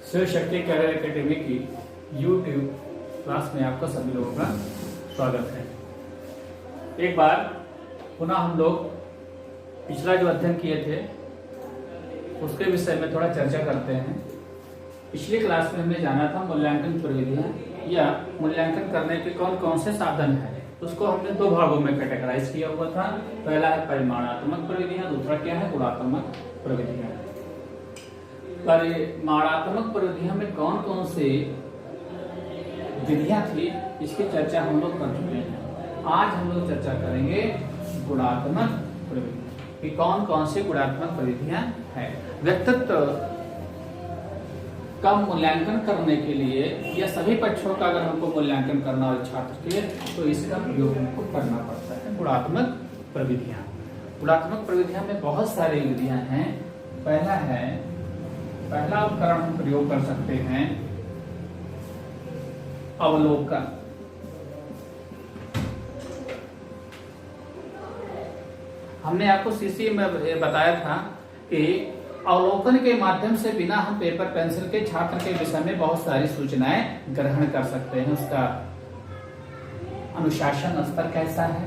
Shiv Shakti career academy की YouTube class में आपका सभी लोगों का स्वागत है। एक बार पुनः हम लोग पिछला जो अध्ययन किए थे उसके विषय में थोड़ा चर्चा करते हैं। पिछली क्लास में हमने जाना था मूल्यांकन प्रविधियां या मूल्यांकन करने के कौन कौन से साधन हैं। उसको हमने दो भागों में कैटेगराइज किया हुआ था। पहला है परिमाणात्मक प्रविधियां, दूसरा क्या है गुणात्मक प्रविधियां। परिमाणात्मक प्रविधियों में कौन कौन सी विधियां थी इसकी चर्चा हम लोग कर चुके हैं। आज हम लोग चर्चा करेंगे गुणात्मक प्रविधियां कि कौन कौन सी गुणात्मक प्रविधियां हैं। व्यक्तित्व का मूल्यांकन करने के लिए या सभी पक्षों का अगर हमको मूल्यांकन करना हो छात्र के तो इसका प्रयोग हमको करना पड़ता है। गुणात्मक प्रविधियां, गुणात्मक प्रविधियां में बहुत सारी विधियां हैं। पहला उपकरण हम प्रयोग कर सकते हैं अवलोकन। हमने आपको सीसी में बताया था कि अवलोकन के माध्यम से बिना हम पेपर पेंसिल के छात्र के विषय में बहुत सारी सूचनाएं ग्रहण कर सकते हैं। उसका अनुशासन स्तर कैसा है,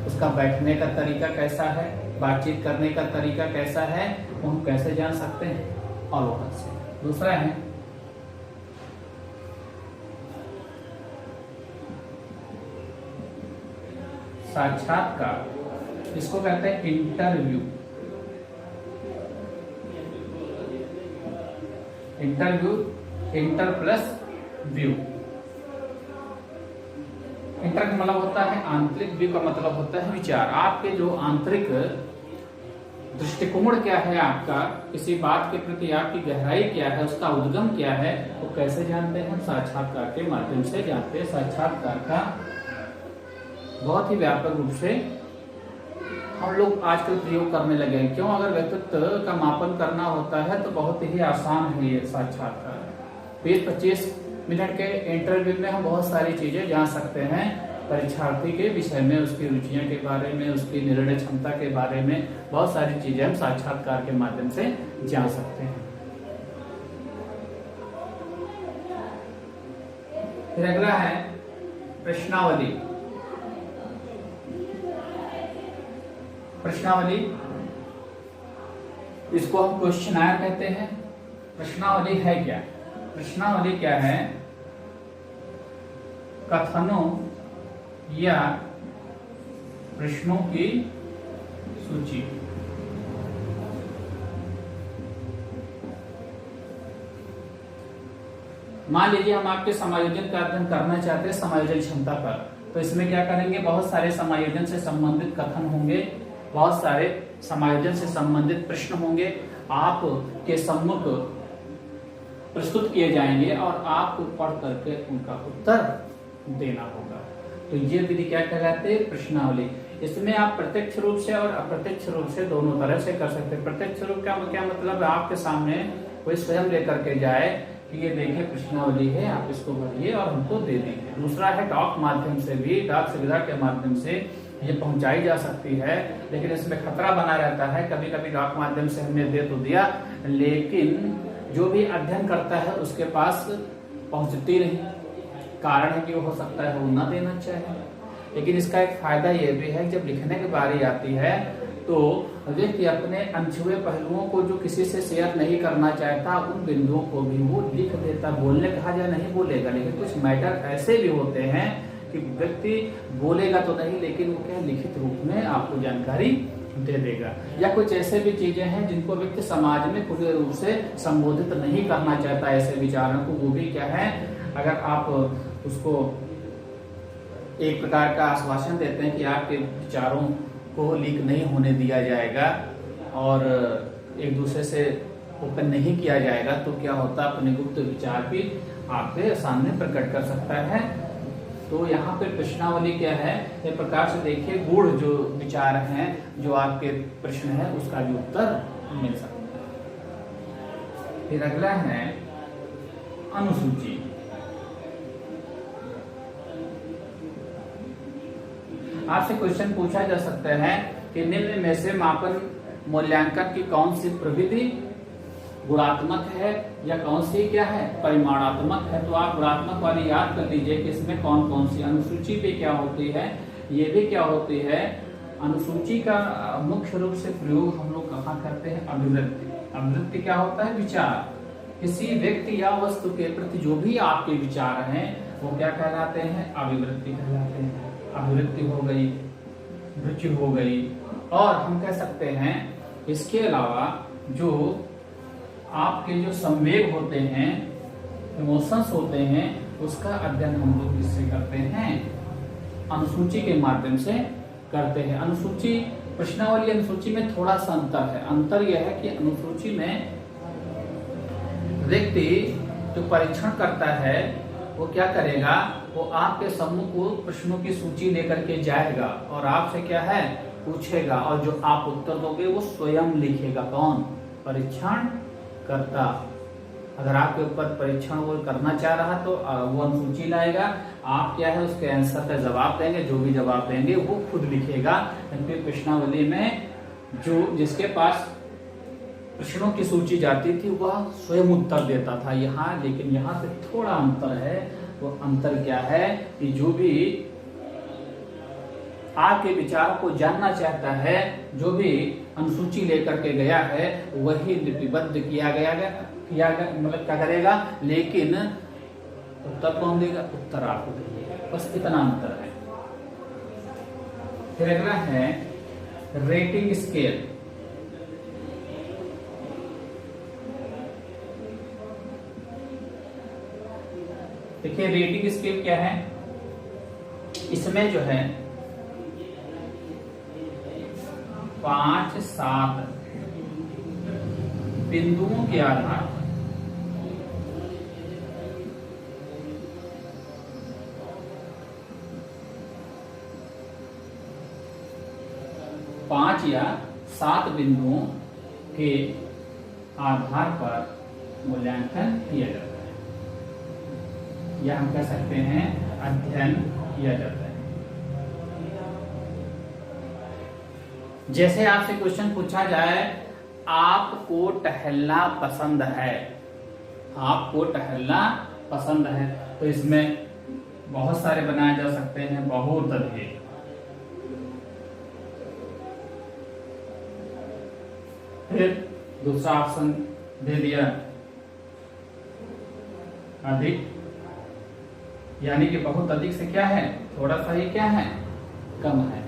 उसका बैठने का तरीका कैसा है, बातचीत करने का तरीका कैसा है, वो हम कैसे जान सकते हैं अवलोकन से। दूसरा है साक्षात्कार, इसको कहते हैं interview. Inter plus view. Inter का मतलब होता है आंतरिक, व्यू का मतलब होता है विचार। आपके जो आंतरिक दृष्टिकोण क्या है, आपका किसी बात के प्रति आपकी गहराई क्या है, उसका उद्गम क्या है, वो कैसे जानते हैं हम साक्षात्कार के माध्यम से जानते हैं। साक्षात्कार का बहुत ही व्यापक रूप से हम लोग आजकल प्रयोग करने लगे हैं। क्यों? अगर व्यक्तित्व का मापन करना होता है तो बहुत ही आसान है ये साक्षात्कार। 20-25 मिनट के इंटरव्यू में हम बहुत सारी चीजें जान सकते हैं परीक्षार्थी के विषय में, उसकी रुचियों के बारे में, उसकी निर्णय क्षमता के बारे में बहुत सारी चीजें हम साक्षात्कार के माध्यम से जान सकते हैं। फिर अगला है प्रश्नावली। प्रश्नावली इसको हम क्वेश्चनर कहते हैं। प्रश्नावली है क्या? प्रश्नावली क्या है? कथनों या प्रश्नों की सूची। मान लीजिए हम आपके समायोजन का अध्ययन करना चाहते हैं, समायोजन क्षमता पर, तो इसमें क्या करेंगे, बहुत सारे समायोजन से संबंधित कथन होंगे, बहुत सारे समायोजन से संबंधित प्रश्न होंगे, आपके सम्मुख प्रस्तुत किए जाएंगे और आपको पढ़ करके उनका उत्तर देना होगा। तो ये विधि क्या कहलाती है? प्रश्नावली। इसमें आप प्रत्यक्ष रूप से और अप्रत्यक्ष रूप से दोनों तरह से कर सकते हैं। प्रत्यक्ष रूप का क्या मतलब है? आपके सामने कोई स्वयं लेकर के जाए कि ये देखिए प्रश्नावली है, आप इसको भरिए और हमको दे दीजिए। दूसरा है डाक माध्यम से भी, डाक सुविधा के माध्यम से ये पहुंचाई जा सकती है, लेकिन इसमें खतरा बना रहता है। कभी कभी डाक माध्यम से हमने दे तो दिया, लेकिन जो भी अध्ययन करता है उसके पास पहुंचती नहीं। कारण है कि वो हो सकता है वो न देना चाहे। लेकिन इसका एक फायदा ये भी है, जब लिखने की बारी आती है तो व्यक्ति अपने अनछुए पहलुओं को जो किसी से शेयर नहीं करना चाहता, उन बिंदुओं को भी वो लिख देता। बोलने कहा जाए नहीं बोलेगा, लेकिन कुछ मैटर ऐसे भी होते हैं कि व्यक्ति बोलेगा तो नहीं, लेकिन वो क्या लिखित रूप में आपको जानकारी दे देगा। या कुछ ऐसे भी चीजें हैं जिनको व्यक्ति समाज में खुले रूप से संबोधित नहीं करना चाहता, ऐसे विचारों को, वो भी क्या है, अगर आप उसको एक प्रकार का आश्वासन देते हैं कि आपके विचारों को लीक नहीं होने दिया जाएगा और एक दूसरे से ओपन नहीं किया जाएगा, तो क्या होता है, अपने गुप्त विचार भी आपके सामने प्रकट कर सकता है। तो यहाँ पे प्रश्नावली क्या है, एक प्रकार से देखिए गूढ़ जो विचार हैं, जो आपके प्रश्न है, उसका भी उत्तर मिल सकता है। फिर अगला है अनुसूची। आपसे क्वेश्चन पूछा जा सकता है कि निम्न में से मापन मूल्यांकन की कौन सी प्रविधि गुणात्मक है या कौन सी क्या है, परिमाणात्मक है। तो आप गुणात्मक वाली याद कर लीजिए कि इसमें कौन कौन सी अनुसूची पे क्या होती है, ये भी क्या होती है। अनुसूची का मुख्य रूप से प्रयोग हम लोग कहाँ करते हैं, अभिवृत्ति। अभिवृत्ति क्या होता है, विचार। किसी व्यक्ति या वस्तु के प्रति जो भी आपके विचार हैं वो क्या कहलाते हैं, अभिवृत्ति कहलाते हैं। अभिवृत्ति हो गई, रुचि हो गई, और हम कह सकते हैं इसके अलावा जो आपके जो संवेग होते हैं, इमोशंस होते हैं, उसका अध्ययन हम लोग इससे करते हैं, अनुसूची के माध्यम से करते हैं। अनुसूची, प्रश्नावली अनुसूची में थोड़ा सा अंतर है। अंतर यह है कि अनुसूची में व्यक्ति जो परीक्षण करता है वो क्या करेगा, वो आपके सम्मुख को प्रश्नों की सूची लेकर के जाएगा और आपसे क्या है, पूछेगा, और जो आप उत्तर दोगे वो स्वयं लिखेगा। कौन, परीक्षण करता। अगर आपके ऊपर परीक्षण वो करना चाह रहा तो वो अनुसूची लाएगा, आप क्या है उसके आंसर का जवाब देंगे, जो भी जवाब देंगे वो खुद लिखेगा। क्योंकि प्रश्नावली में जो जिसके पास प्रश्नों की सूची जाती थी वह स्वयं उत्तर देता था। लेकिन यहाँ से थोड़ा अंतर है। वो अंतर क्या है कि जो भी आपके विचारों को जानना चाहता है, जो भी अनुसूची लेकर के गया है, वही लिपिबद्ध किया गया मतलब क्या करेगा, लेकिन उत्तर कौन देगा, उत्तर आपको देगा। बस इतना अंतर है। फिर अगला है रेटिंग स्केल। देखिए रेटिंग स्केल क्या है, इसमें जो है 5-7 बिंदुओं के आधार पर 5 या 7 बिंदुओं के आधार पर मूल्यांकन किया जाता है, या हम कह सकते हैं अध्ययन किया जाता है। जैसे आपसे क्वेश्चन पूछा जाए, आपको टहलना पसंद है, आपको टहलना पसंद है, तो इसमें बहुत सारे बनाए जा सकते हैं, बहुत अधिक। फिर दूसरा ऑप्शन दे दिया अधिक, यानी कि बहुत अधिक से क्या है, थोड़ा सा ही क्या है, कम है।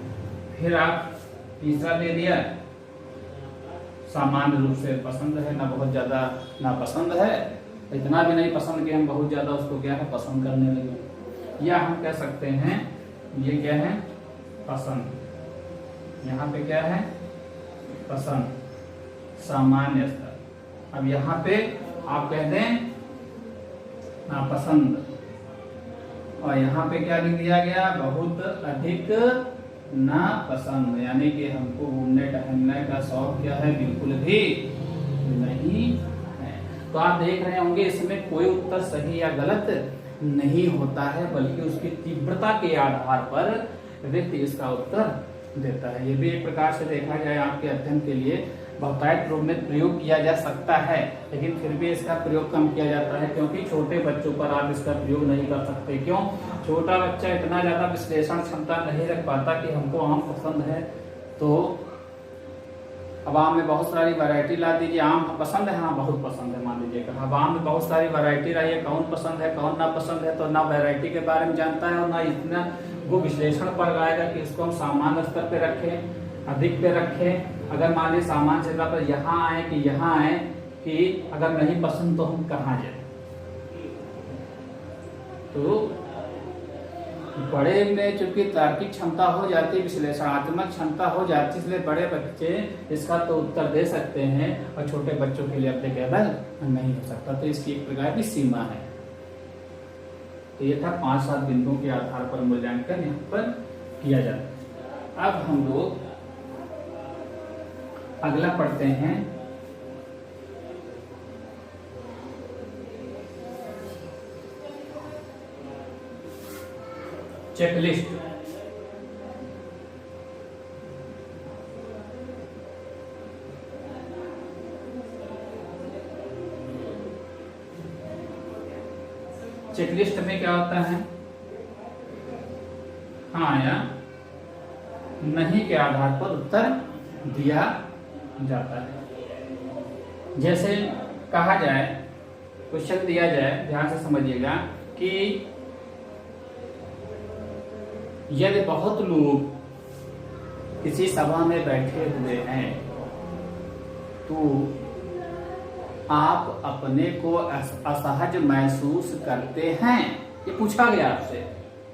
फिर आप तीसरा दे दिया सामान्य रूप से पसंद है, ना बहुत ज्यादा ना पसंद है, इतना भी नहीं पसंद कि हम बहुत ज्यादा उसको क्या है पसंद करने लगे। या हम कह सकते हैं ये क्या है, पसंद। यहाँ पे क्या है, पसंद, सामान्य स्तर। अब यहाँ पे आप कह दें नापसंद, और यहाँ पे क्या लिख दिया गया, बहुत अधिक नापसंद, यानी कि हमको घूमने टहलने का शौक क्या है, बिल्कुल भी नहीं है। तो आप देख रहे होंगे इसमें कोई उत्तर सही या गलत नहीं होता है, बल्कि उसकी तीव्रता के आधार पर व्यक्ति इसका उत्तर देता है। ये भी एक प्रकार से देखा जाए आपके अध्ययन के लिए बहुतायत रूप में प्रयोग किया जा सकता है, लेकिन फिर भी इसका प्रयोग कम किया जाता है, क्योंकि छोटे बच्चों पर आप इसका प्रयोग नहीं कर सकते। क्यों, छोटा बच्चा इतना ज्यादा विश्लेषण क्षमता नहीं रख पाता कि हमको आम पसंद है, तो अब आम में बहुत सारी वैरायटी ला दीजिए, आम पसंद है, हाँ बहुत पसंद है मान लीजिए। अब आम में बहुत सारी वैरायटी लाइए, कौन पसंद है कौन ना पसंद है, तो ना वैरायटी के बारे में जानता है और ना इतना वो विश्लेषण पर आएगा कि इसको हम सामान्य स्तर पे रखें, अधिक पे रखें। अगर मान लीजिए सामान्य से पर यहाँ आए कि यहाँ आए कि अगर नहीं पसंद तो हम कहाँ जाए। तो बड़े में चूंकि तार्किक क्षमता हो जाती है, विश्लेषणात्मक क्षमता हो जाती है, इसलिए बड़े बच्चे इसका तो उत्तर दे सकते हैं और छोटे बच्चों के लिए अप्लीकेबल नहीं हो सकता। तो इसकी एक प्रकार की सीमा है। तो ये था 5-7 बिंदुओं के आधार पर मूल्यांकन यहाँ पर किया जाता है। अब हम लोग अगला पढ़ते हैं, चेकलिस्ट। चेकलिस्ट में क्या होता है, हाँ या नहीं के आधार पर उत्तर दिया जाता है। जैसे कहा जाए, क्वेश्चन दिया जाए, ध्यान से समझिएगा कि यदि बहुत लोग किसी सभा में बैठे हुए हैं तो आप अपने को असहज महसूस करते हैं, ये पूछा गया आपसे।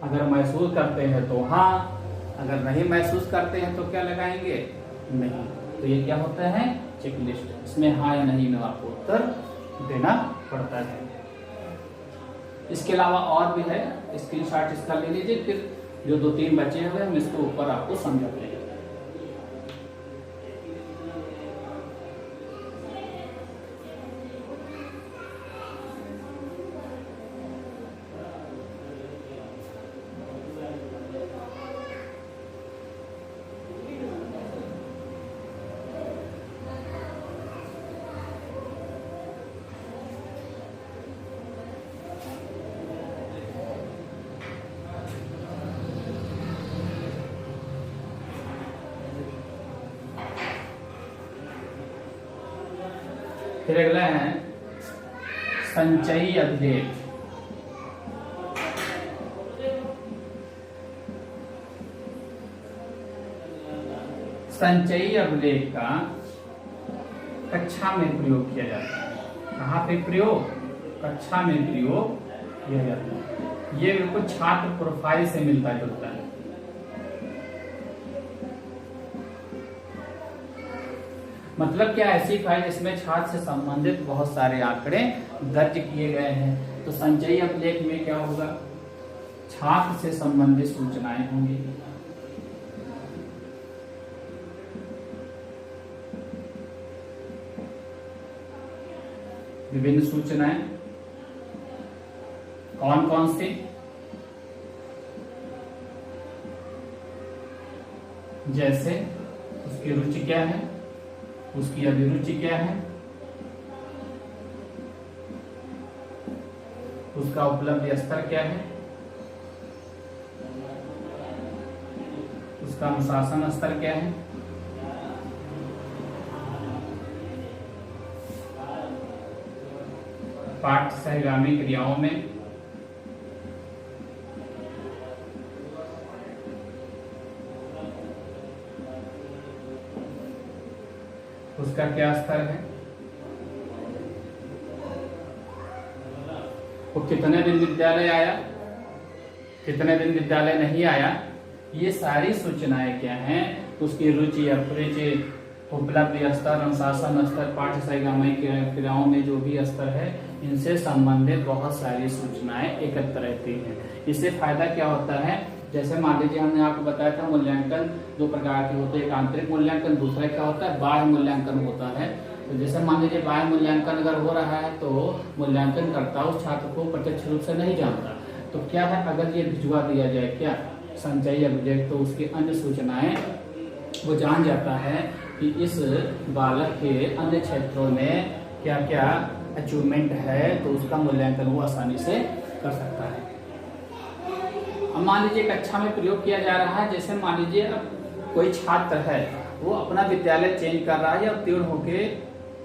अगर महसूस करते हैं तो हाँ, अगर नहीं महसूस करते हैं तो क्या लगाएंगे, नहीं। तो ये क्या होता है, चेकलिस्ट। इसमें हाँ या नहीं में आपको उत्तर देना पड़ता है। इसके अलावा और भी है, स्क्रीनशॉट इसका ले लीजिए, फिर जो 2-3 बचे हुए हम इसको ऊपर आपको समझाते हैं। फिर अगला है संचयी अभिलेख। संचयी अभिलेख का कक्षा में प्रयोग किया जाता है। कहाँ पे प्रयोग, कक्षा में प्रयोग किया जाता है। ये बिल्कुल छात्र प्रोफाइल से मिलता जुलता है। मतलब क्या, ऐसी फाइल जिसमें छात्र से संबंधित बहुत सारे आंकड़े दर्ज किए गए हैं। तो संचयी अभिलेख में क्या होगा, छात्र से संबंधित सूचनाएं होंगी। विभिन्न सूचनाएं कौन कौन सी, जैसे उसकी रुचि क्या है, उसकी अभिरुचि क्या है, उसका उपलब्धि स्तर क्या है, उसका अनुशासन स्तर क्या है, पाठ सहगामी क्रियाओं में उसका क्या स्तर है, वो कितने दिन विद्यालय आया, कितने दिन विद्यालय नहीं आया, ये सारी सूचनाएं क्या हैं, उसकी रुचि अभिरुचि, उपलब्धि स्तर, अनुशासन स्तर, पाठ्य सहगामी क्रियाओं में जो भी स्तर है, इनसे संबंधित बहुत सारी सूचनाएं एकत्र रहती हैं। इससे फायदा क्या होता है, जैसे मान लीजिए हमने आपको बताया था मूल्यांकन 2 प्रकार के होते हैं, एक आंतरिक मूल्यांकन, दूसरा क्या होता है, बाह्य मूल्यांकन होता है। तो जैसे मान लीजिए बाह्य मूल्यांकन अगर हो रहा है तो मूल्यांकन करता उस छात्र को प्रत्यक्ष रूप से नहीं जानता, तो क्या है, अगर ये भिजवा दिया जाए क्या संचयी अभिलेख, तो उसकी अन्य सूचनाएं वो जान जाता है कि इस बालक के अन्य क्षेत्रों में क्या क्या अचीवमेंट है, तो उसका मूल्यांकन वो आसानी से कर सकता है। अब मान लीजिए कक्षा में प्रयोग किया जा रहा है, जैसे मान लीजिए अब कोई छात्र है वो अपना विद्यालय चेंज कर रहा है, या उत्तीर्ण होके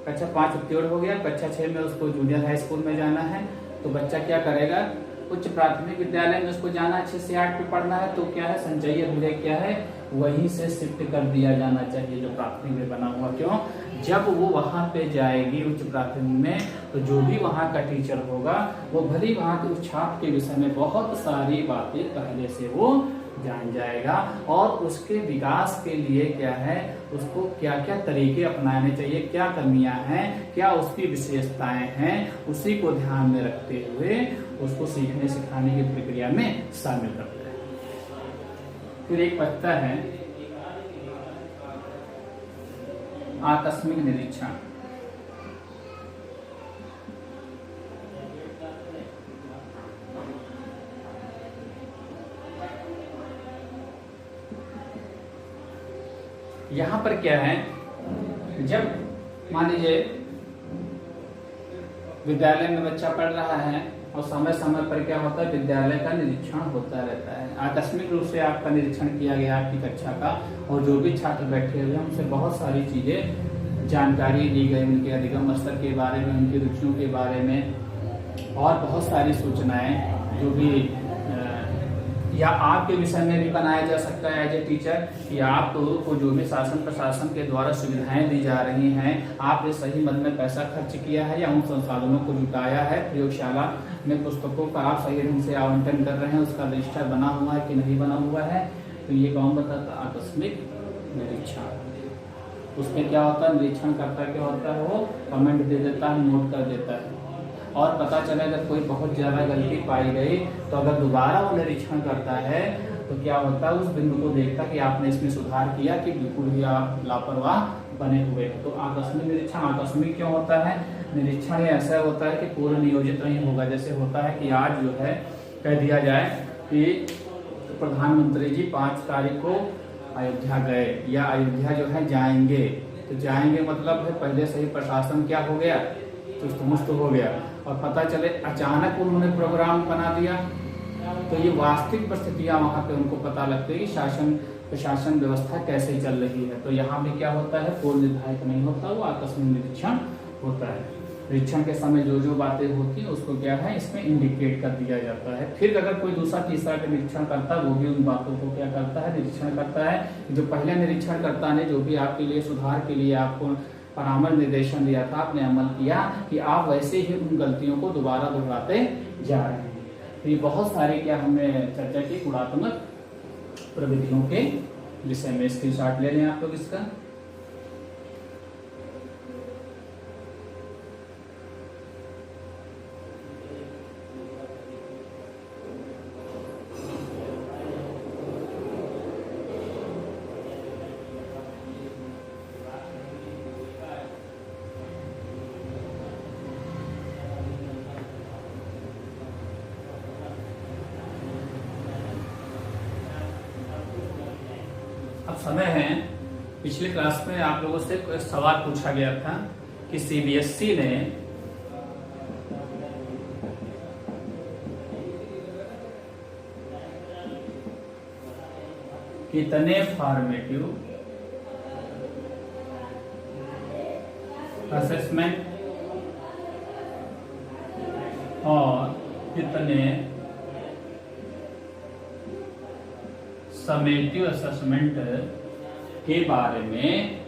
कक्षा 5 उत्तीर्ण हो गया, कक्षा 6 में उसको जूनियर हाई स्कूल में जाना है, तो बच्चा क्या करेगा, उच्च प्राथमिक विद्यालय में उसको जाना, 6 से 8 पे पढ़ना है, तो क्या है, संचयी अभिलेख क्या है, वहीं से शिफ्ट कर दिया जाना चाहिए जो प्राथमिक में बना हुआ। क्यों, जब वो वहां पे जाएगी उच्च प्राथमिक में, तो जो भी वहां का टीचर होगा वो भली वहां के उस छात्र के विषय में बहुत सारी बातें पहले से वो जान जाएगा, और उसके विकास के लिए क्या है, उसको क्या क्या तरीके अपनाने चाहिए, क्या कमियां हैं, क्या उसकी विशेषताएं हैं, उसी को ध्यान में रखते हुए उसको सीखने सिखाने की प्रक्रिया में शामिल करते हैं। फिर एक बचता है आकस्मिक निरीक्षण। यहां पर क्या है, जब मान लीजिए विद्यालय में बच्चा पढ़ रहा है और समय समय पर क्या होता है, विद्यालय का निरीक्षण होता रहता है। आकस्मिक रूप से आपका निरीक्षण किया गया आपकी कक्षा का, और जो भी छात्र बैठे हुए हैं उनसे बहुत सारी चीजें जानकारी दी गई, उनके अधिगम स्तर के बारे में, उनकी रुचियों के बारे में, और बहुत सारी सूचनाएं जो भी या आपके विषय में भी बनाया जा सकता है एज ए टीचर, या आप लोगों को जो भी शासन प्रशासन के द्वारा सुविधाएं दी जा रही हैं, आपने सही मद में पैसा खर्च किया है या उन संसाधनों को जुटाया है, प्रयोगशाला में पुस्तकों का आप सही ढंग से आवंटन कर रहे हैं, उसका रजिस्टर बना हुआ है कि नहीं बना हुआ है। तो ये कौन बताता, आकस्मिक निरीक्षण। उसमें क्या होता है, निरीक्षण करता क्या होता है, वो कमेंट दे देता है, नोट कर देता है, और पता चले अगर कोई बहुत ज्यादा गलती पाई गई तो अगर दोबारा वो निरीक्षण करता है तो क्या होता है, उस बिंदु को देखता कि आपने इसमें सुधार किया कि बिल्कुल ही आप लापरवाह बने हुए हैं। तो आकस्मिक निरीक्षण आकस्मिक क्यों होता है, निरीक्षण ऐसा होता है कि पूर्व नियोजित नहीं होगा। जैसे होता है कि आज जो है कह दिया जाए कि प्रधानमंत्री जी 5 तारीख को अयोध्या गए, या अयोध्या जो है जाएंगे, तो जाएंगे मतलब है पहले से ही प्रशासन क्या हो गया, चुस्त मुस्त हो गया, और पता चले अचानक उन्होंने प्रोग्राम बना दिया, तो ये वास्तविक परिस्थितियां वहां पे उनको पता लगती है कि शासन प्रशासन व्यवस्था कैसे चल रही है। तो यहाँ भी क्या होता है, पूर्व निर्धारित नहीं होता, वो आकस्मिक निरीक्षण होता है। निरीक्षण के समय जो जो बातें होती है उसको क्या है, इसमें इंडिकेट कर दिया जाता है। फिर अगर कोई दूसरा तीसरा का निरीक्षण करता है, वो भी उन बातों को क्या करता है, निरीक्षण करता है। जो पहले निरीक्षण करता ने जो भी आपके लिए सुधार के लिए आपको परामर्श निर्देशन दिया था, आपने अमल किया कि आप वैसे ही उन गलतियों को दोबारा दोहराते जा रहे हैं। तो ये बहुत सारे क्या हमने चर्चा की गुणात्मक प्रविधियों के विषय में। स्क्रीनशॉट ले लें आप लोग इसका। अब समय है, पिछले क्लास में आप लोगों से एक सवाल पूछा गया था कि सीबीएसई ने कितने फॉर्मेटिव असेसमेंट और कितने समेटिव असेसमेंट के बारे में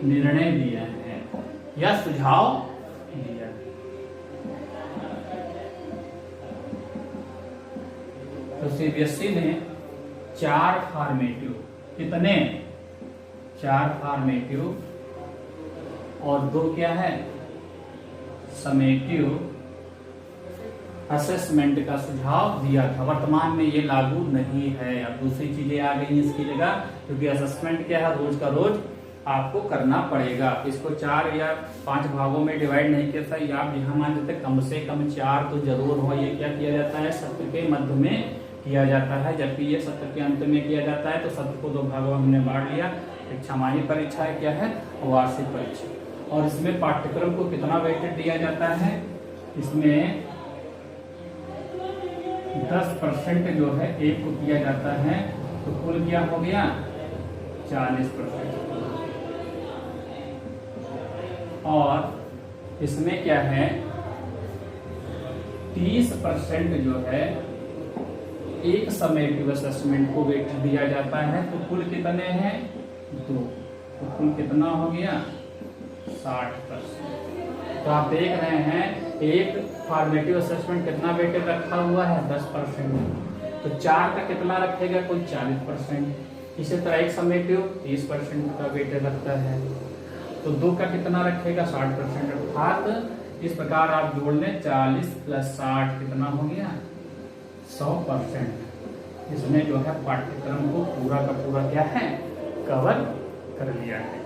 निर्णय दिया है या सुझाव दिया। तो सीबीएसई ने 4 फॉर्मेटिव, कितने 4 फॉर्मेटिव और 2 क्या है समेटिव असेसमेंट का सुझाव दिया था। वर्तमान में ये लागू नहीं है, अब दूसरी चीजें आ गई इसकी जगह, क्योंकि असेसमेंट क्या है, रोज का रोज आपको करना पड़ेगा। इसको 4 या 5 भागों में डिवाइड नहीं किया था, या आप यहाँ मान लेते कम से कम 4 तो जरूर हो। ये क्या किया जाता है, सत्र के मध्य में किया जाता है, जबकि ये सत्र के अंत में किया जाता है। तो सत्र को 2 भागों में हमने बांट लिया। एक छमाही परीक्षा है क्या है, वार्षिक परीक्षा। और इसमें पाठ्यक्रम को कितना वेटेड दिया जाता है, इसमें 10% जो है एक को किया जाता है, तो कुल क्या हो गया 40%। और इसमें क्या है 30% जो है एक समेटिव असेसमेंट को वेट दिया जाता है। तो कुल कितने हैं 2, तो कुल कितना हो गया 60%। तो आप देख रहे हैं एक फॉर्मेटिव असेसमेंट कितना वेटेड रखा हुआ है 10%, तो 4 का कितना रखेगा कोई 40%। इसी तरह एक समेटिव 30% का वेटेड रखता है, तो 2 का कितना रखेगा 60%। अर्थात इस प्रकार आप जोड़ लें 40 + 60 कितना हो गया 100%। इसने जो है पाठ्यक्रम को पूरा का पूरा क्या है कवर कर लिया है।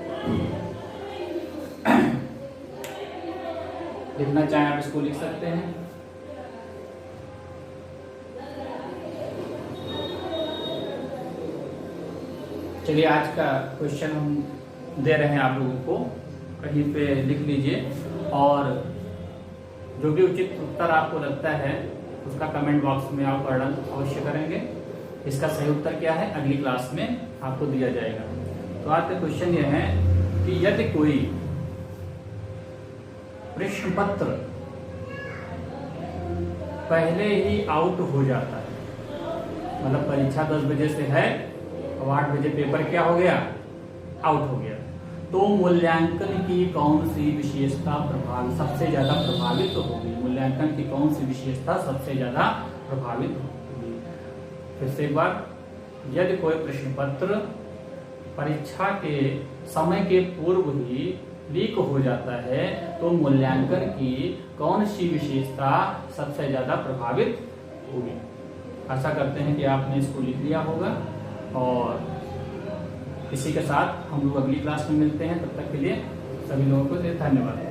लिखना चाहें आप इसको लिख सकते हैं। चलिए आज का क्वेश्चन हम दे रहे हैं आप लोगों को, कहीं पे लिख लीजिए और जो भी उचित उत्तर आपको लगता है उसका कमेंट बॉक्स में आप वर्णन अवश्य करेंगे। इसका सही उत्तर क्या है अगली क्लास में आपको दिया जाएगा। तो आज का क्वेश्चन यह है कि यदि कोई प्रश्न पत्र पहले ही आउट हो जाता है, मतलब परीक्षा 10 बजे से है और 8 बजे पेपर क्या हो गया, आउट हो गया, तो मूल्यांकन की कौन सी विशेषता सबसे ज्यादा प्रभावित होगी? मूल्यांकन की कौन सी विशेषता सबसे ज्यादा प्रभावित होगी? फिर से एक बार, यदि कोई प्रश्न पत्र परीक्षा के समय के पूर्व ही लीक हो जाता है तो मूल्यांकन की कौन सी विशेषता सबसे ज्यादा प्रभावित होगी? आशा करते हैं कि आपने इसको लिख लिया होगा। और इसी के साथ हम लोग अगली क्लास में मिलते हैं। तब तक के लिए सभी लोगों को धन्यवाद।